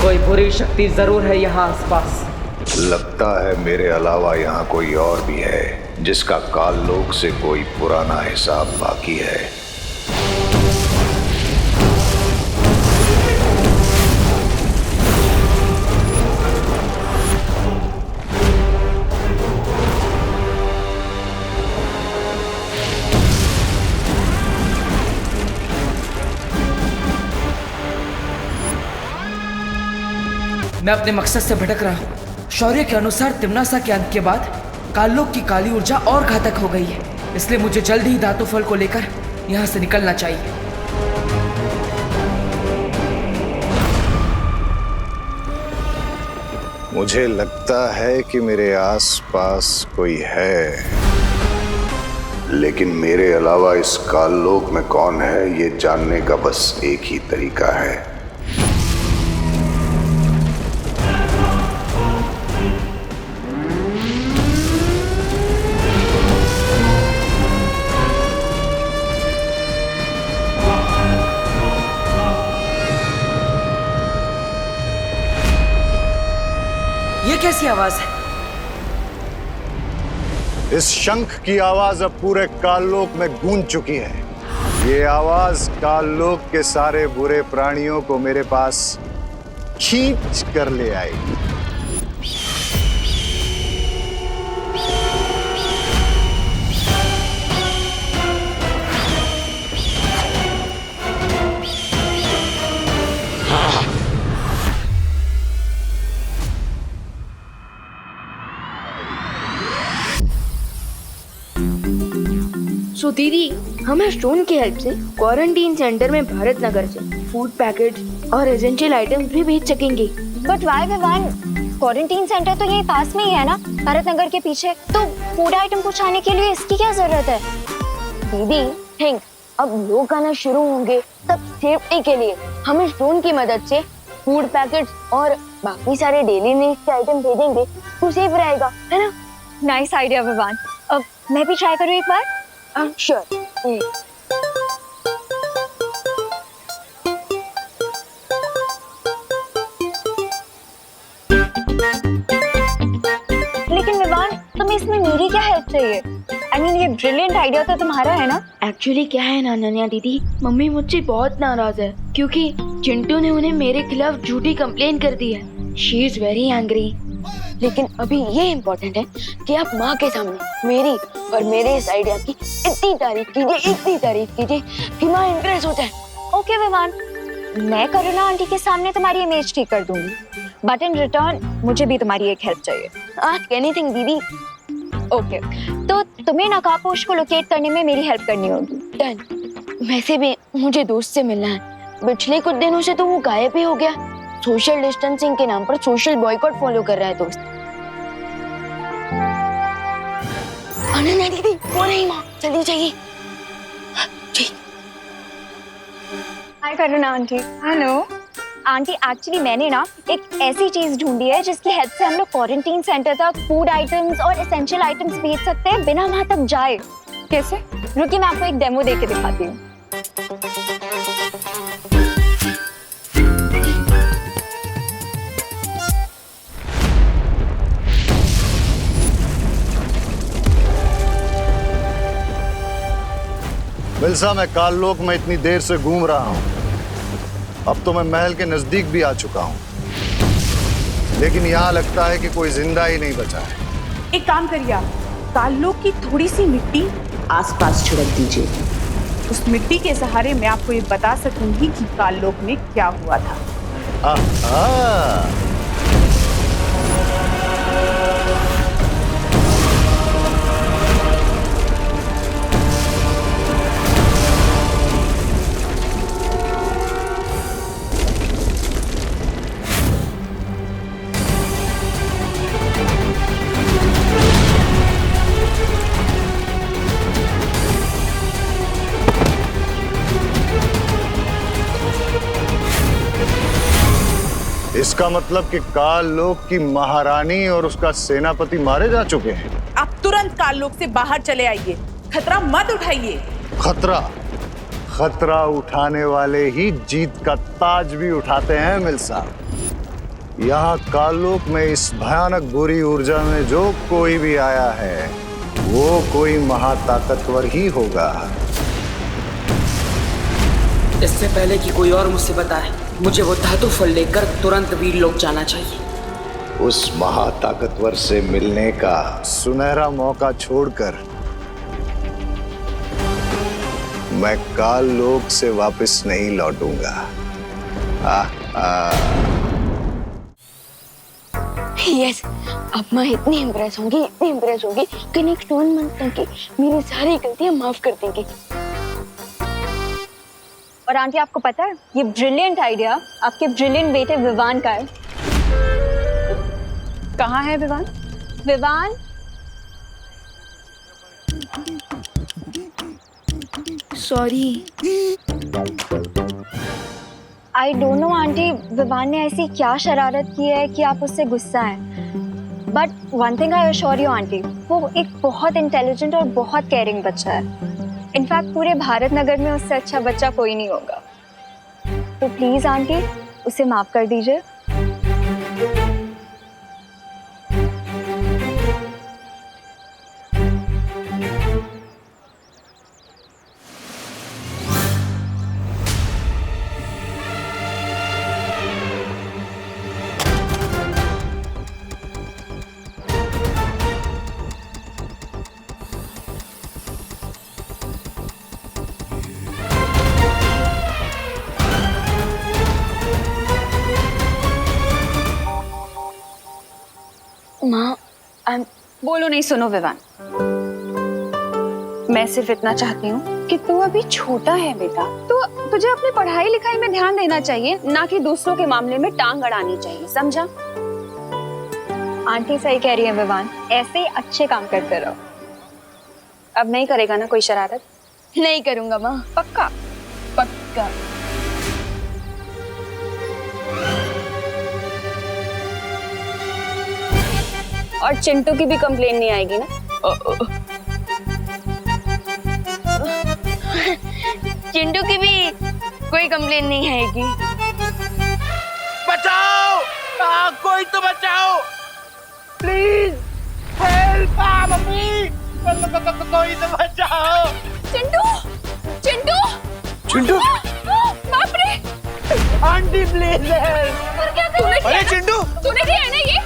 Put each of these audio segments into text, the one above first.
कोई बुरी शक्ति जरूर है यहाँ आसपास। लगता है मेरे अलावा यहाँ कोई और भी है जिसका काल लोक से कोई पुराना हिसाब बाकी है। मैं अपने मकसद से भटक रहा हूँ। शौर्य के अनुसार तिम्नासा के अंत के बाद काललोक की काली ऊर्जा और घातक हो गई है, इसलिए मुझे जल्द ही धातु फल को लेकर यहाँ से निकलना चाहिए। मुझे लगता है कि मेरे आसपास कोई है, लेकिन मेरे अलावा इस काललोक में कौन है ये जानने का बस एक ही तरीका है। ये कैसी आवाज है? इस शंख की आवाज अब पूरे काललोक में गूंज चुकी है। ये आवाज काललोक के सारे बुरे प्राणियों को मेरे पास खींच कर ले आएगी। सो दीदी, हम स्टोन की हेल्प से क्वारंटीन सेंटर में भारत नगर से फूड पैकेट और एसेंशियल आइटम्स भी भेज सकेंगे। But why Vivaan, quarantine centre तो यही पास में ही है ना, भारत नगर के पीछे। तो फूड आइटम पहुंचाने के लिए इसकी क्या जरूरत है? दीदी थिंक, अब लोग आना शुरू होंगे तब सेफ्टी के लिए हम स्टोन की मदद से फूड पैकेट्स और बाकी सारे डेली नीड्स के आइटम भेजेंगे तो सेफ रहेगा, है ना? Nice idea Vivaan. अब मैं भी ट्राई करूँ एक बार। श्योर। लेकिन विवान, तुम्हें इसमें मेरी क्या हेल्प चाहिए? I mean, ये ब्रिलियंट आइडिया तो तुम्हारा है ना? एक्चुअली क्या है ना अनन्या दीदी, मम्मी मुझसे बहुत नाराज है क्योंकि चिंटू ने उन्हें मेरे खिलाफ झूठी कंप्लेन कर दी है। She is very angry. लेकिन अभी ये इम्पोर्टेंट है कि आप माँ के सामने मेरी और मेरे इस आइडिया की इतनी तारीफ कीजिए कि माँ इम्प्रेस हो जाए। ओके विवान, मैं करुणा आंटी के सामने तुम्हारी इमेज ठीक कर दूंगी, बट इन रिटर्न मुझे भी तुम्हारी एक हेल्प चाहिए। आस्क एनीथिंग दीदी। ओके, तो तुम्हें नकाबपोश को लोकेट करने में मेरी हेल्प करनी होगी। डन। वैसे भी मुझे दोस्त से मिलना है, पिछले कुछ दिनों से तो वो गायब ही हो गया। सोशल डिस्टेंसिंग के नाम पर सोशल बॉयकॉट फॉलो कर रहा है दोस्त। अनन्या दीदी, वो नहीं माँ, जल्दी चाहिए। हाय करुणा आंटी। हेलो आंटी, एक्चुअली मैंने ना एक ऐसी चीज ढूंढी है जिसकी हेल्प से हम लोग क्वारंटीन सेंटर तक फूड आइटम्स और एसेंशियल आइटम्स भेज सकते हैं बिना वहां तक जाए। कैसे? रुकिए, मैं आपको एक डेमो देके दिखाती हूँ। मिल्सा, मैं काललोक में इतनी देर से घूम रहा हूं, अब तो मैं महल के नजदीक भी आ चुका हूं, लेकिन यहाँ लगता है कि कोई जिंदा ही नहीं बचा है। एक काम करिए, आप काललोक की थोड़ी सी मिट्टी आसपास छिड़क दीजिए। उस मिट्टी के सहारे मैं आपको ये बता सकूंगी कि काललोक में क्या हुआ था। इसका मतलब कि काललोक की महारानी और उसका सेनापति मारे जा चुके हैं। आप तुरंत काललोक से बाहर चले आइए, खतरा मत उठाइए। खतरा उठाने वाले ही जीत का ताज भी उठाते हैं मिल्सा। यहाँ काललोक में इस भयानक बुरी ऊर्जा में जो कोई भी आया है वो कोई महाताकतवर ही होगा। इससे पहले कि कोई और मुझसे बताए, मुझे वो धातु फल लेकर तुरंत वीर लोक जाना चाहिए। उस महाताकतवर से मिलने का सुनहरा मौका छोड़कर मैं काललोक से वापस नहीं लौटूंगा। यस, अब मैं इतनी इम्प्रेस होंगी कि नेक्स्ट 1 मंथ तक की मेरी सारी गलतियां माफ कर देंगी। और आंटी आपको पता है ये ब्रिलियंट आइडिया आपके ब्रिलियंट बेटे विवान का है। कहाँ है Vivaan? Vivaan, sorry. I don't know aunty, Vivaan ने ऐसी क्या शरारत की है कि आप उससे गुस्सा हैं। But one thing I assure you aunty, वो एक बहुत इंटेलिजेंट और बहुत केयरिंग बच्चा है। इनफैक्ट पूरे भारत नगर में उससे अच्छा बच्चा कोई नहीं होगा। तो प्लीज आंटी उसे माफ कर दीजिए। माँ, बोलो नहीं। सुनो विवान, मैं सिर्फ इतना चाहती हूँ कि तू अभी छोटा है बेटा, तो तुझे अपनी पढ़ाई लिखाई में ध्यान देना चाहिए, ना कि दूसरों के मामले में टांग अड़ानी चाहिए, समझा? आंटी सही कह रही है विवान, ऐसे ही अच्छे काम करते रहो। अब नहीं करेगा ना कोई शरारत? नहीं करूंगा माँ। पक्का? पक्का। और चिंटू की भी कंप्लेन नहीं आएगी ना? चिंटू की भी कोई कंप्लेन नहीं आएगी। बचाओ! कोई तो बचाओ! Please help! मम्मी! कोई तो बचाओ! चिंटू! चिंटू! चिंटू! बाप रे! Aunty please help! और क्या कर रही है? अरे चिंटू! तूने किया है ना ये?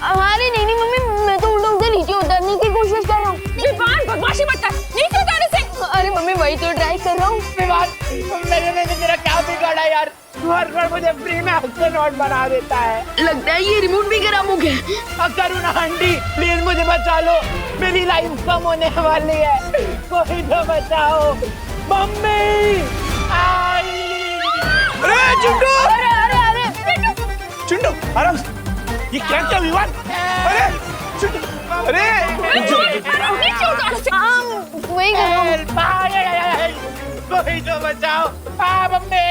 हमारी नहीं मम्मी, मैं तो उल्टा उधर नीचे उतरने की कोशिश कर रहा हूँ। विवान बदमाशी मत कर, नीचे उतारने से। अरे मम्मी वही तो ट्राई कर रहा हूँ। विवान, मैंने तेरा क्या बिगाड़ा यार? हर बार मुझे फ्री में हफ्ते नोट बना देता है। लगता है ये रिमोट भी खराब हो गया। करुणा आंटी प्लीज मुझे बचा लो, मेरी लाइफ कम होने वाली है, कोई तो बचाओ। मम्मी! अरे चिंटू! चिंटू आराम से, ये क्या क्या विवान? अरे चिंटू! अरे नीचे उतारने से। वही कर रहा हूँ। कोई तो बचाओ। मम्मी!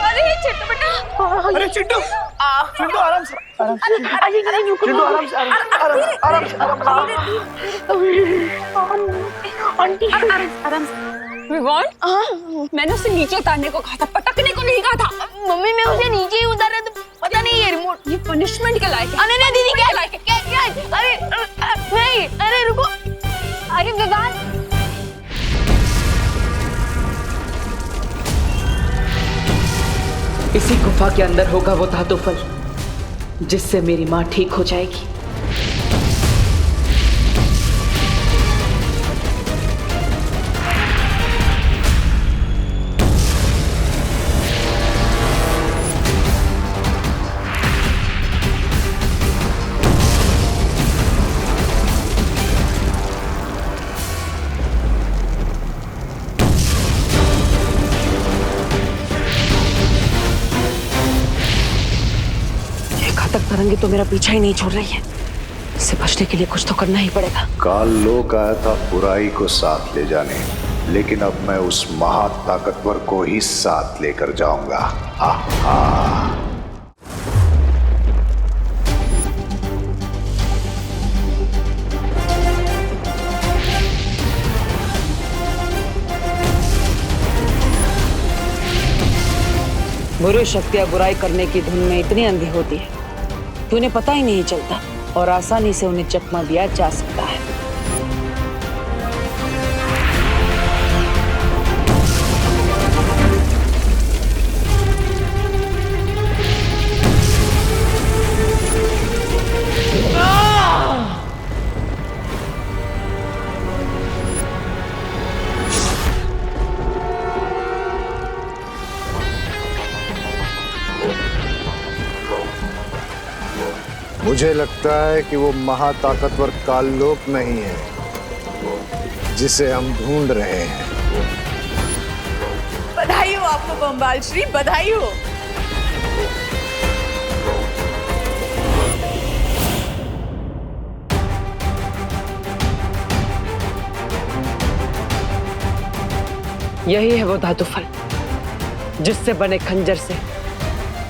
अरे चिंटू बेटा! अरे चिंटू! चिंटू आराम से, चिंटू आराम से, आराम से। आराम से। विवान, मैंने उसे नीचे उतारने को कहा था, पटकने को नहीं कहा था। मम्मी मैं उसे नीचे ही उतारा तो पता नहीं ये रिमोट। ये पनिशमेंट के लायक है। अरे नहीं दीदी, क्या? अरे नहीं, अरे रुको। अरे विवान, इसी गुफा के अंदर होगा वो धातु फल, जिससे मेरी माँ ठीक हो जाएगी। तरंगे तो मेरा पीछा ही नहीं छोड़ रही है। इससे बचने के लिए कुछ तो करना ही पड़ेगा। काललोक आया था बुराई को साथ ले जाने, लेकिन अब मैं उस महाताकतवर को ही साथ लेकर जाऊंगा। आहा। बुरी शक्तियां बुराई करने की धुन में इतनी अंधी होती है कि उन्हें पता ही नहीं चलता और आसानी से उन्हें चकमा दिया जा सकता है। मुझे लगता है कि वो महाताकतवर काललोक नहीं है जिसे हम ढूंढ रहे हैं। बधाई हो आपको बम्बाल श्री, बधाई हो। यही है वो धातु फल जिससे बने खंजर से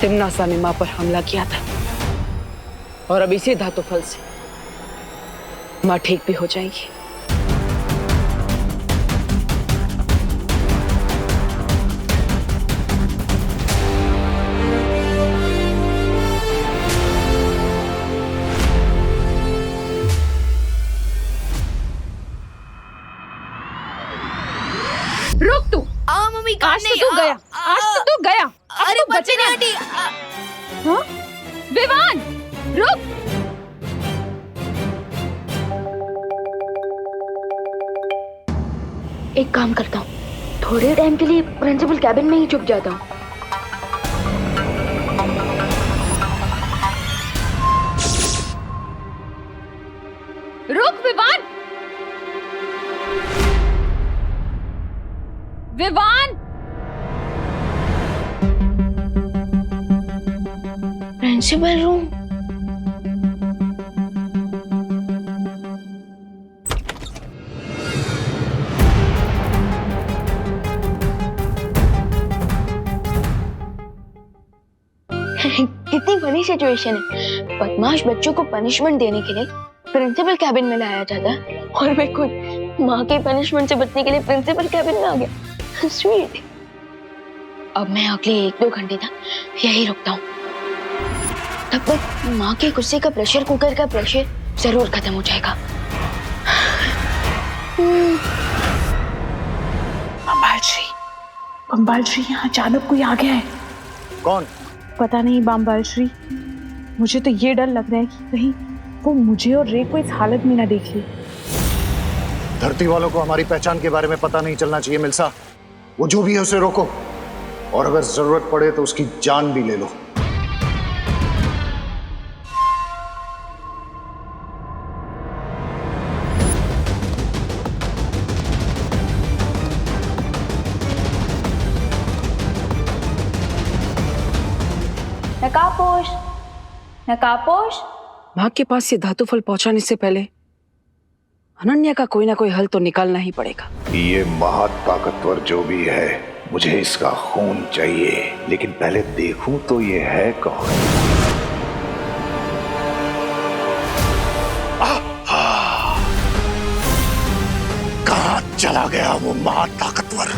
तिम्नासा ने मां पर हमला किया था, और अब इसी धातु फल से मां ठीक भी हो जाएगी। रुक तू। मम्मी आज तो तू गया, आज तो तू गया। अरे बचेगा आंटी। हाँ? विवान रुक। एक काम करता हूँ, थोड़े टाइम के लिए प्रिंसिपल कैबिन में ही छुप जाता हूँ। रुक विवान। Vivaan principal room. कितनी बड़ी सिचुएशन है। बदमाश बच्चों को पनिशमेंट देने के लिए प्रिंसिपल कैबिन में लाया जाता है और मैं खुद माँ के पनिशमेंट से बचने के लिए प्रिंसिपल कैबिन में आ गया। स्वीट। अब मैं अगले 1-2 घंटे तक यही रुकता हूँ। तब तक माँ के गुस्से का प्रेशर कुकर का प्रेशर जरूर खत्म हो जाएगा। बम्बाल श्री यहाँ अचानक कोई आ गया है। कौन? पता नहीं बम्बाल श्री, मुझे तो ये डर लग रहा है कि कहीं वो मुझे और रे को इस हालत में ना देख ले। धरती वालों को हमारी पहचान के बारे में पता नहीं चलना चाहिए मिल्सा। वो जो भी है उसे रोको, और अगर जरूरत पड़े तो उसकी जान भी ले लो। नकापोश, नकापोश। मां के पास ये धातु फल पहुंचाने से पहले अनन्या का कोई ना कोई हल तो निकालना ही पड़ेगा। ये महाताकतवर जो भी है, मुझे इसका खून चाहिए, लेकिन पहले देखूं तो ये है कौन। कहां चला गया वो महाताकतवर?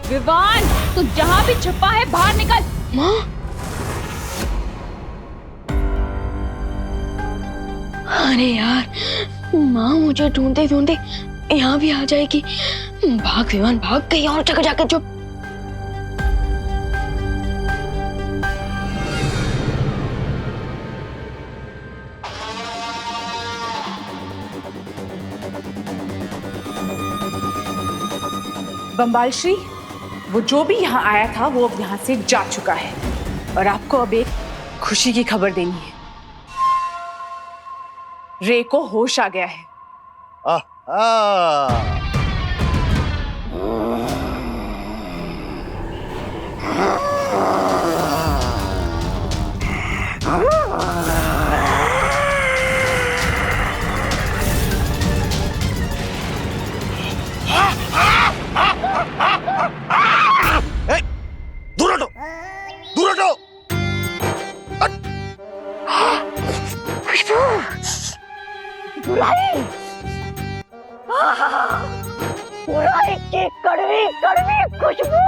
विवान, तू जहाँ भी छुपा है बाहर निकल। माँ? अरे यार, माँ मुझे ढूंढते ढूंढते यहाँ भी आ जाएगी। भाग विवान भाग, कहीं और जगह जाकर चुप। बम्बाल श्री, वो जो भी यहाँ आया था वो अब यहाँ से जा चुका है, और आपको अब एक खुशी की खबर देनी है। रे को होश आ गया है। दूर हटो, हटो। बुराई, बुराई की कड़वी कड़वी खुशबू।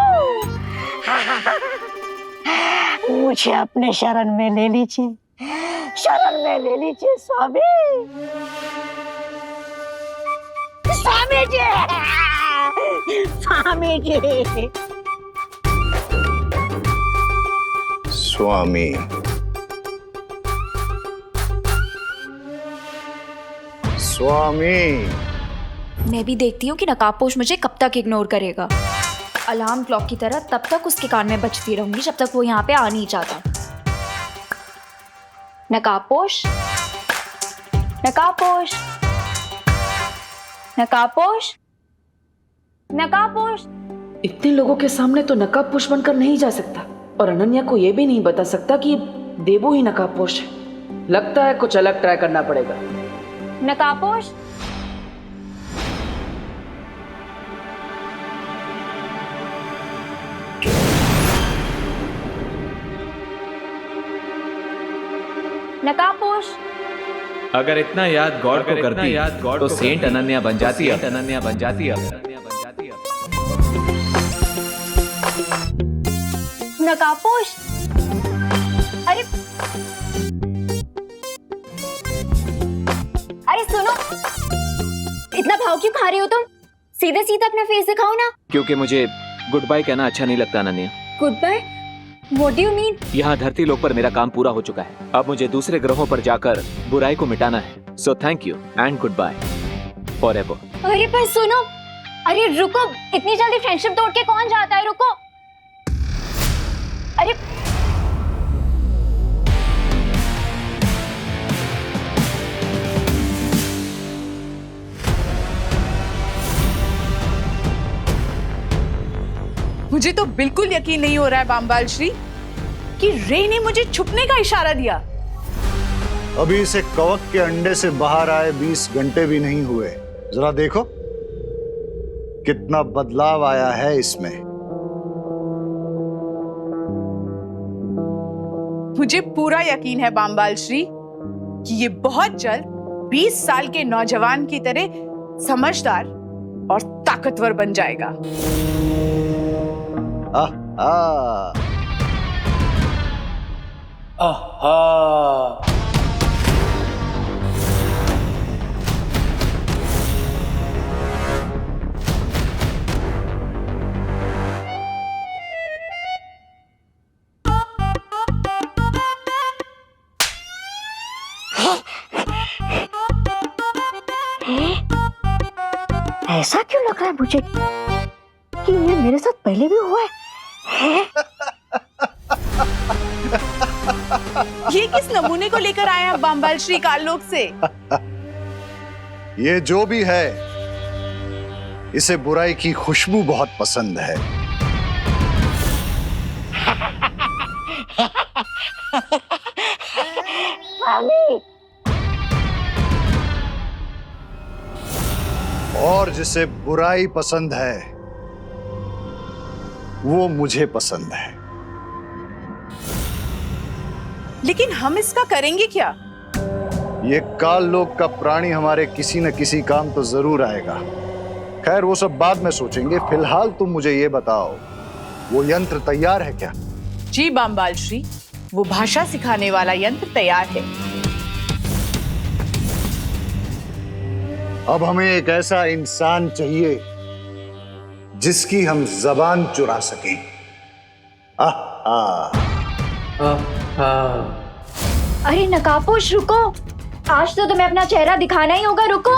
मुझे अपने शरण में ले लीजिए, शरण में ले लीजिए स्वामी, स्वामी जी, स्वामी जी। स्वामी, स्वामी। मैं भी देखती हूँ कि नकाबपोश मुझे कब तक इग्नोर करेगा। अलार्म क्लॉक की तरह तब तक उसके कान में बजती रहूंगी जब तक वो यहाँ पे आ नहीं जाता। नकाबपोश, नकाबपोश, नकाबपोश, नकाबपोश। इतने लोगों के सामने तो नकाबपोश बनकर नहीं जा सकता और अनन्या को ये भी नहीं बता सकता कि देवू ही नकाबपोश है। लगता है कुछ अलग ट्राई करना पड़ेगा। नकाबपोश, नकाबपोश। अगर इतना याद गॉड को करती तो सेंट अनन्या बन जाती है। अनन्या बन जाती है। नकाबपोश। अरे अरे सुनो, इतना भाव क्यों खा रहे हो तुम? सीधे सीधे अपना फेस दिखाओ ना। क्योंकि मुझे गुड बाय कहना अच्छा नहीं लगता Ananya. Good bye? What do you mean? यहाँ धरती लोक पर मेरा काम पूरा हो चुका है। अब मुझे दूसरे ग्रहों पर जाकर बुराई को मिटाना है। So thank you and good bye forever. अरे पर सुनो, अरे रुको, इतनी जल्दी फ्रेंडशिप तोड़ के कौन जाता है? रुको। अरे मुझे तो बिल्कुल यकीन नहीं हो रहा है बामबाल श्री कि रे ने मुझे छुपने का इशारा दिया। अभी इसे कवक के अंडे से बाहर आए 20 घंटे भी नहीं हुए। जरा देखो कितना बदलाव आया है इसमें। मुझे पूरा यकीन है बामबाल श्री कि ये बहुत जल्द 20 साल के नौजवान की तरह समझदार और ताकतवर बन जाएगा। ऐसा क्यों लग रहा है मुझे कि ये मेरे साथ पहले भी हुआ है? ये किस नमूने को लेकर आए हैं बामबाल श्री काललोक से? ये जो भी है, इसे बुराई की खुशबू बहुत पसंद है। और जिसे बुराई पसंद है वो मुझे पसंद है। लेकिन हम इसका करेंगे क्या? ये काल लोक का प्राणी हमारे किसी न किसी काम तो जरूर आएगा। खैर वो सब बाद में सोचेंगे। फिलहाल तुम मुझे ये बताओ, वो यंत्र तैयार है क्या? जी बामबाल श्री, वो भाषा सिखाने वाला यंत्र तैयार है। अब हमें एक ऐसा इंसान चाहिए जिसकी हम जबान चुरा सकें। अरे नकाबपोश रुको, आज तो तुम्हें अपना चेहरा दिखाना ही होगा। रुको।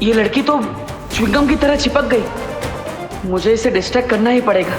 ये लड़की तो च्युइंगम की तरह चिपक गई। मुझे इसे डिस्ट्रैक्ट करना ही पड़ेगा।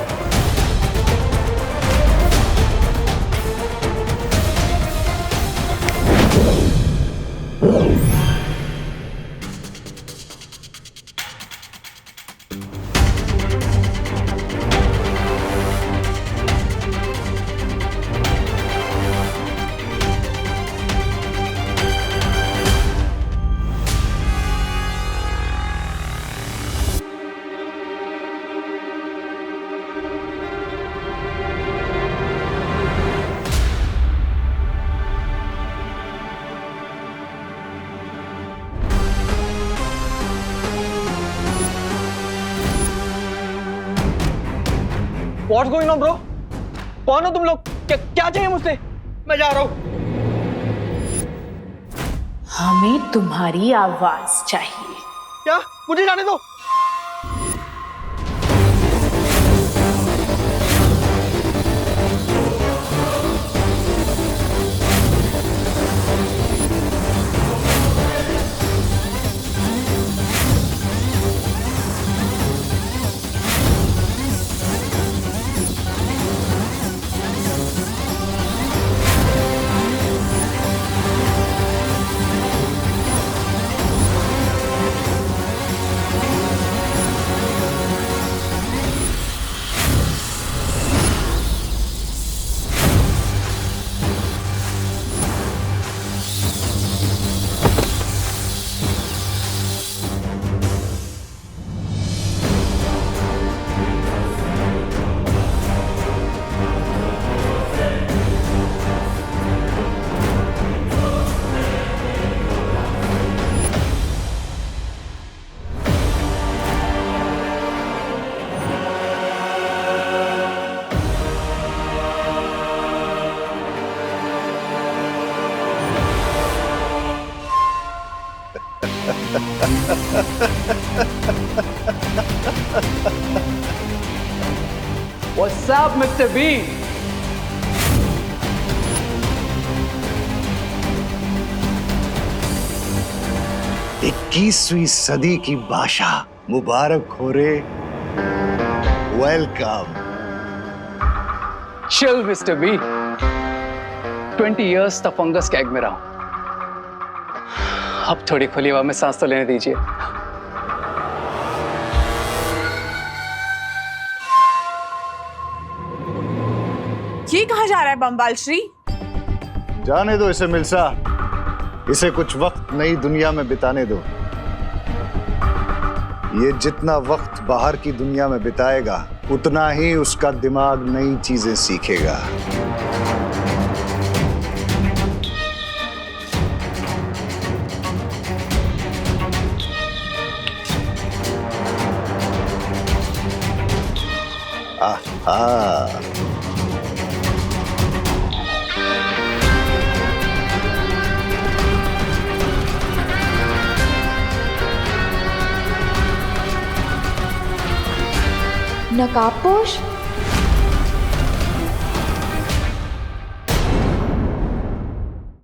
What's going on, bro? कौन हो तुम लोग? क्या चाहिए मुझसे? मैं जा रहा हूँ। हमें तुम्हारी आवाज चाहिए। क्या? मुझे जाने दो। What's up, Mr. B? इक्कीसवीं सदी की भाषा मुबारक हो रे। Welcome. Chill, Mr. B. 20 years तक फंगस के एग में रहा हूं। अब थोड़ी खुली हवा में सांस तो लेने दीजिए। ये कहाँ जा रहा है बम्बाल श्री? जाने दो इसे मिल्सा, इसे कुछ वक्त नई दुनिया में बिताने दो। ये जितना वक्त बाहर की दुनिया में बिताएगा उतना ही उसका दिमाग नई चीजें सीखेगा। आहा। नकाबपोश